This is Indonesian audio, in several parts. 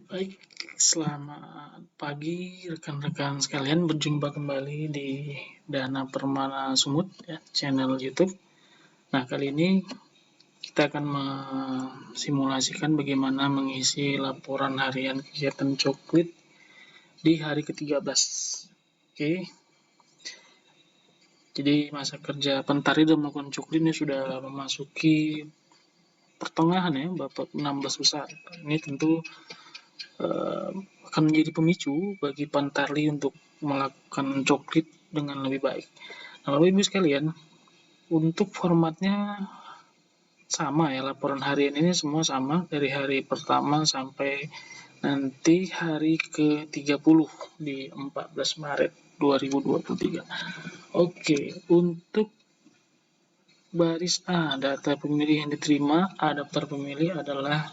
Baik, selamat pagi rekan-rekan sekalian, berjumpa kembali di Dana Permana Sumut ya, channel YouTube. Nah, kali ini kita akan mensimulasikan bagaimana mengisi laporan harian kegiatan coklit di hari ke-13. Oke. Jadi masa kerja Pentari dan melakukan coklit ini sudah memasuki pertengahan ya, babak 16 besar. Ini tentu akan menjadi pemicu bagi Pantari untuk melakukan coklit dengan lebih baik. Nah, Bapak Ibu sekalian, untuk formatnya sama ya, laporan harian ini semua sama dari hari pertama sampai nanti hari ke-30 di 14 Maret 2023. Oke, untuk baris A, data pemilih yang diterima, A daftar pemilih adalah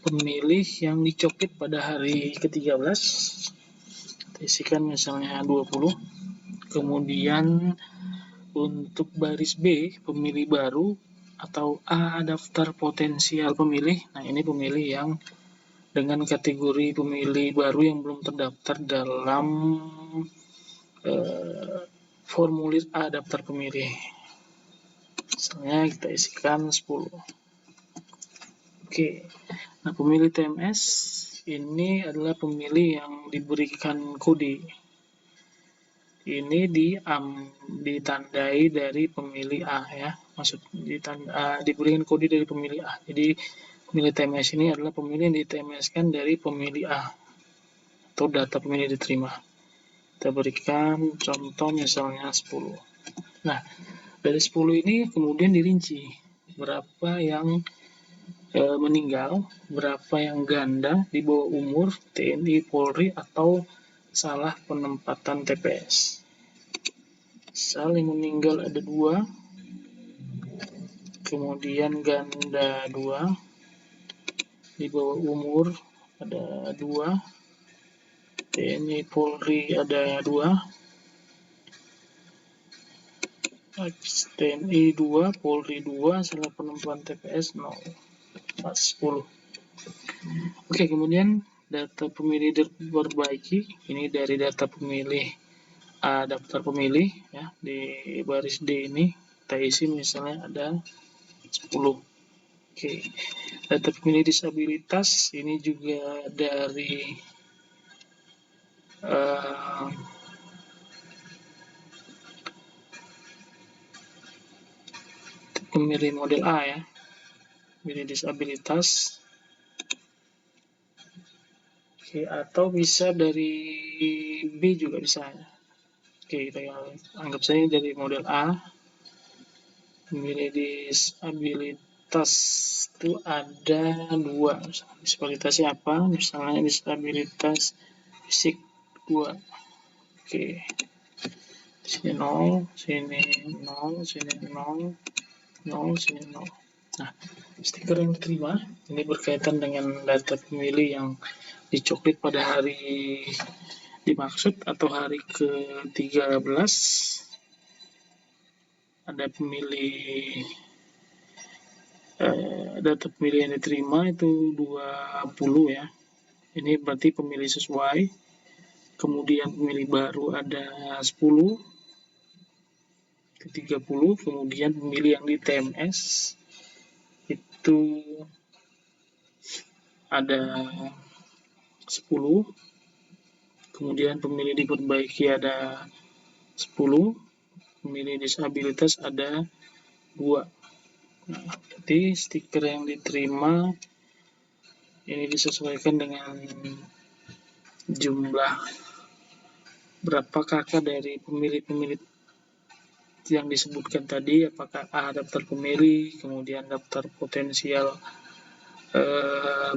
pemilih yang dicoklit pada hari ke-13, isikan misalnya 20. Kemudian untuk baris B, pemilih baru atau A daftar potensial pemilih. Nah, ini pemilih yang dengan kategori pemilih baru yang belum terdaftar dalam formulir A daftar pemilih. Misalnya kita isikan 10. Oke. Nah, pemilih TMS ini adalah pemilih yang diberikan kode. Ini ditandai dari pemilih A ya, diberikan kode dari pemilih A. Jadi pemilih TMS ini adalah pemilih yang di-TMS-kan dari pemilih A atau data pemilih diterima. Kita berikan contoh misalnya 10. Nah, dari 10 ini kemudian dirinci berapa yang meninggal, berapa yang ganda di bawah umur, TNI, Polri, atau salah penempatan TPS. Saling meninggal ada 2, kemudian ganda 2, di bawah umur ada 2, TNI, Polri ada 2, TNI 2, Polri 2, salah penempatan TPS 0, 10. Oke, kemudian data pemilih diperbaiki, ini dari data pemilih A daftar pemilih ya, di baris D ini kita isi misalnya ada 10. Oke, data pemilih disabilitas ini juga dari pemilih model A ya, pemilih disabilitas. Oke, atau bisa dari B juga bisa ya. Oke, kita anggap saja dari model A. Pemilih disabilitas itu ada 2. Disabilitasnya apa? Misalnya disabilitas fisik 2. Oke, sini 0, sini 0, sini 0, 0, sini 0. Nah, stiker yang diterima ini berkaitan dengan data pemilih yang dicoklit pada hari dimaksud atau hari ke-13. Ada pemilih data pemilih yang diterima itu 20 ya. Ini berarti pemilih sesuai. Kemudian pemilih baru ada 10 ke 30. Kemudian pemilih yang di TMS itu ada 10. Kemudian pemilih diperbaiki ada 10. Pemilih disabilitas ada 2. Nah, jadi stiker yang diterima ini disesuaikan dengan jumlah berapa kakak dari pemilih-pemilih yang disebutkan tadi, apakah A daftar pemilih, kemudian daftar potensial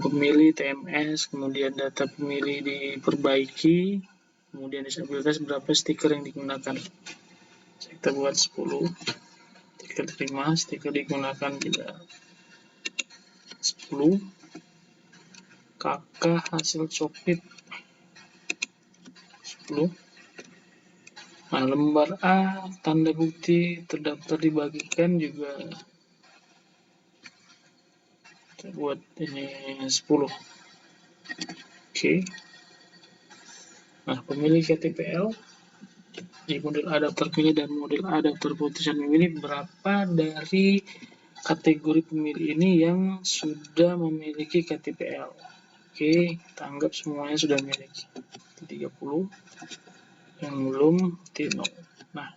pemilih TMS, kemudian data pemilih diperbaiki, kemudian disabilitas berapa stiker yang digunakan. Kita buat 10. Stiker terima, stiker digunakan tidak 10. Kakak hasil coklit 10. Nah, lembar A tanda bukti terdaftar dibagikan juga kita buat ini 10. Oke. Nah, pemilih KTPL di model A daftar pemilih dan model A daftar putusan memilih, berapa dari kategori pemilih ini yang sudah memiliki KTPL? Oke, kita anggap semuanya sudah memiliki. 30, yang belum T0. Nah,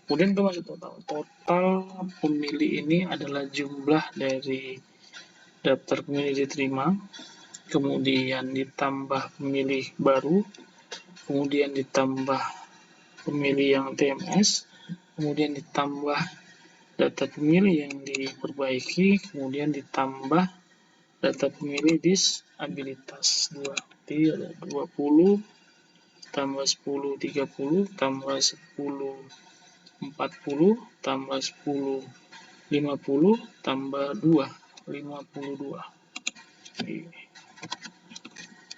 kemudian kita masuk total. Total pemilih ini adalah jumlah dari daftar pemilih diterima, kemudian ditambah pemilih baru, kemudian ditambah pemilih yang TMS, kemudian ditambah data pemilih yang diperbaiki, kemudian ditambah data pemilih disabilitas 2. Jadi ada 20 tambah 10 30 tambah 10 40 tambah 10 50 tambah 2 52.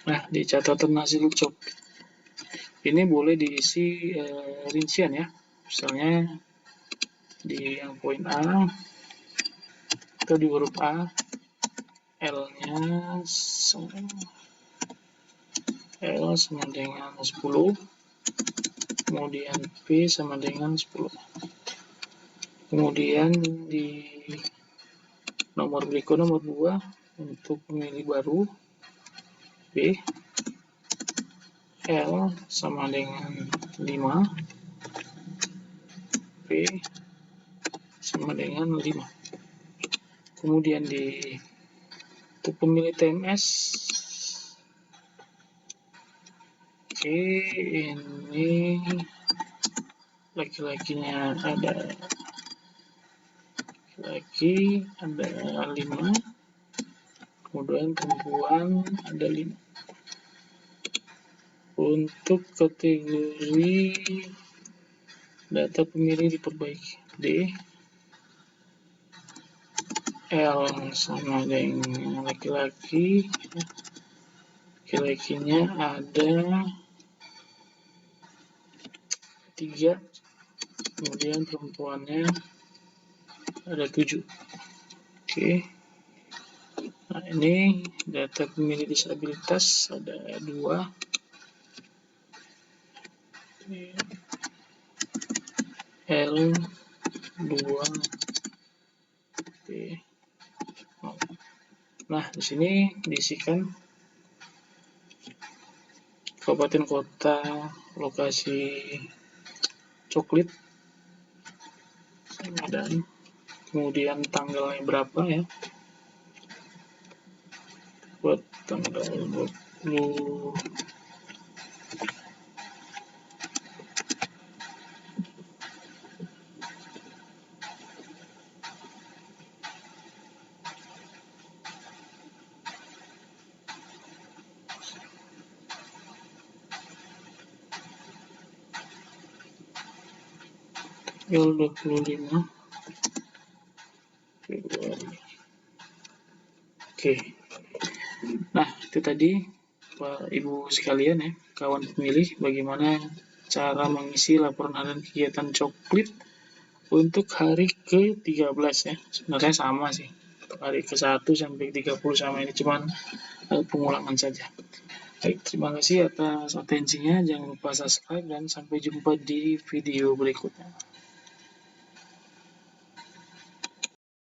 Nah, di catatan hasil cok ini boleh diisi rincian ya. Misalnya di yang poin A atau di huruf A, L-nya L sama dengan 10, kemudian P sama dengan 10. Kemudian di nomor berikut, nomor 2, untuk pemilih baru, B, L sama dengan 5, P sama dengan 5. Kemudian untuk pemilih TMS, oke, ini laki-lakinya ada laki ada 5, kemudian perempuan ada 5. Untuk kategori data pemilih diperbaiki, D, L sama dengan laki-laki, laki-lakinya ada 3, kemudian perempuannya ada 7. Oke. Nah, ini data pemilih disabilitas ada 2, L 2, P. Nah, di sini diisikan kabupaten kota, lokasi coklit, dan kemudian tanggalnya berapa ya, buat tanggal 20 25 Februari. Oke. Nah, itu tadi Pak Ibu sekalian ya, kawan pemilih, bagaimana cara mengisi laporan harian kegiatan coklit untuk hari ke-13 ya. Sebenarnya sama sih. Untuk hari ke-1 sampai 30 sama, ini cuman pengulangan saja. Baik, terima kasih atas atensinya. Jangan lupa subscribe dan sampai jumpa di video berikutnya.